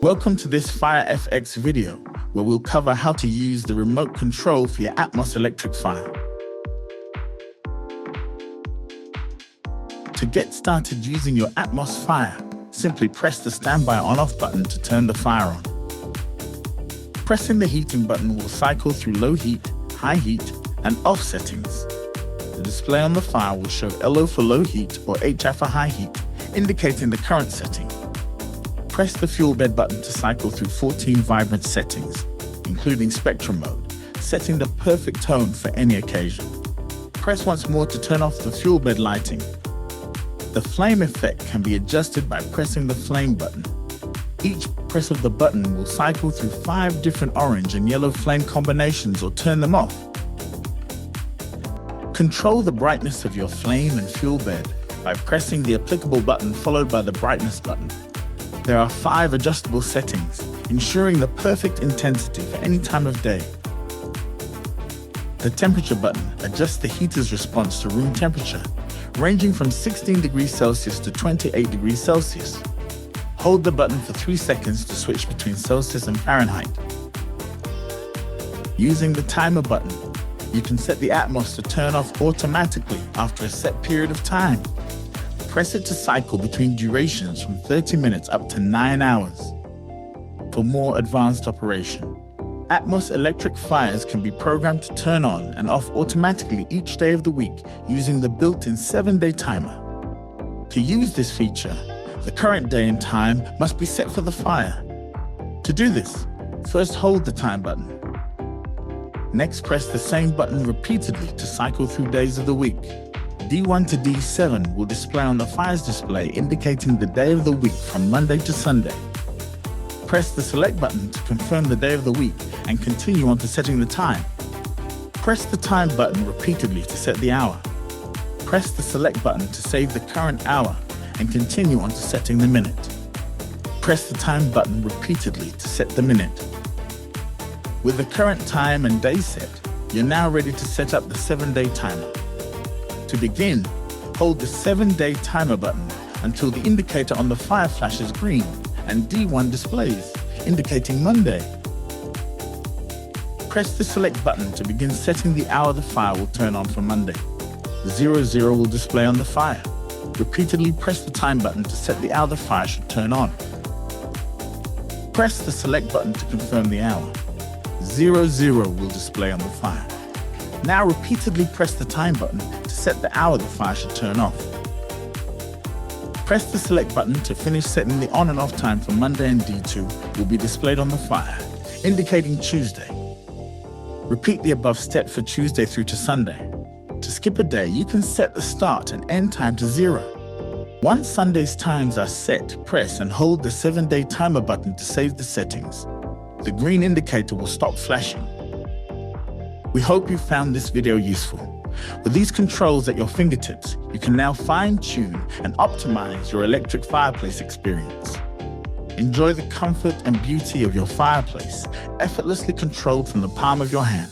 Welcome to this FireFX video, where we'll cover how to use the remote control for your Atmos electric fire. To get started using your Atmos fire, simply press the standby on-off button to turn the fire on. Pressing the heating button will cycle through low heat, high heat, and off settings. The display on the fire will show LO for low heat or HI for high heat, indicating the current setting. Press the fuel bed button to cycle through 14 vibrant settings, including spectrum mode, setting the perfect tone for any occasion. Press once more to turn off the fuel bed lighting. The flame effect can be adjusted by pressing the flame button. Each press of the button will cycle through 5 different orange and yellow flame combinations or turn them off. Control the brightness of your flame and fuel bed by pressing the applicable button followed by the brightness button. There are 5 adjustable settings, ensuring the perfect intensity for any time of day. The temperature button adjusts the heater's response to room temperature, ranging from 16 degrees Celsius to 28 degrees Celsius. Hold the button for 3 seconds to switch between Celsius and Fahrenheit. Using the timer button, you can set the Atmos to turn off automatically after a set period of time. Press it to cycle between durations from 30 minutes up to 9 hours. For more advanced operation, Atmos electric fires can be programmed to turn on and off automatically each day of the week using the built-in 7-day timer. To use this feature, the current day and time must be set for the fire. To do this, first hold the time button. Next, press the same button repeatedly to cycle through days of the week. D1 to D7 will display on the fire's display, indicating the day of the week from Monday to Sunday. Press the select button to confirm the day of the week and continue on to setting the time. Press the time button repeatedly to set the hour. Press the select button to save the current hour and continue on to setting the minute. Press the time button repeatedly to set the minute. With the current time and day set, you're now ready to set up the 7-day timer. To begin, hold the 7-day timer button until the indicator on the fire flashes green and D1 displays, indicating Monday. Press the select button to begin setting the hour the fire will turn on for Monday. 00 will display on the fire. Repeatedly press the time button to set the hour the fire should turn on. Press the select button to confirm the hour. 00 will display on the fire. Now repeatedly press the time button to set the hour the fire should turn off. Press the select button to finish setting the on and off time for Monday, and D2 will be displayed on the fire, indicating Tuesday. Repeat the above step for Tuesday through to Sunday. To skip a day, you can set the start and end time to 0. Once Sunday's times are set, press and hold the 7-day timer button to save the settings. The green indicator will stop flashing. We hope you found this video useful. With these controls at your fingertips, you can now fine-tune and optimize your electric fireplace experience. Enjoy the comfort and beauty of your fireplace, effortlessly controlled from the palm of your hand.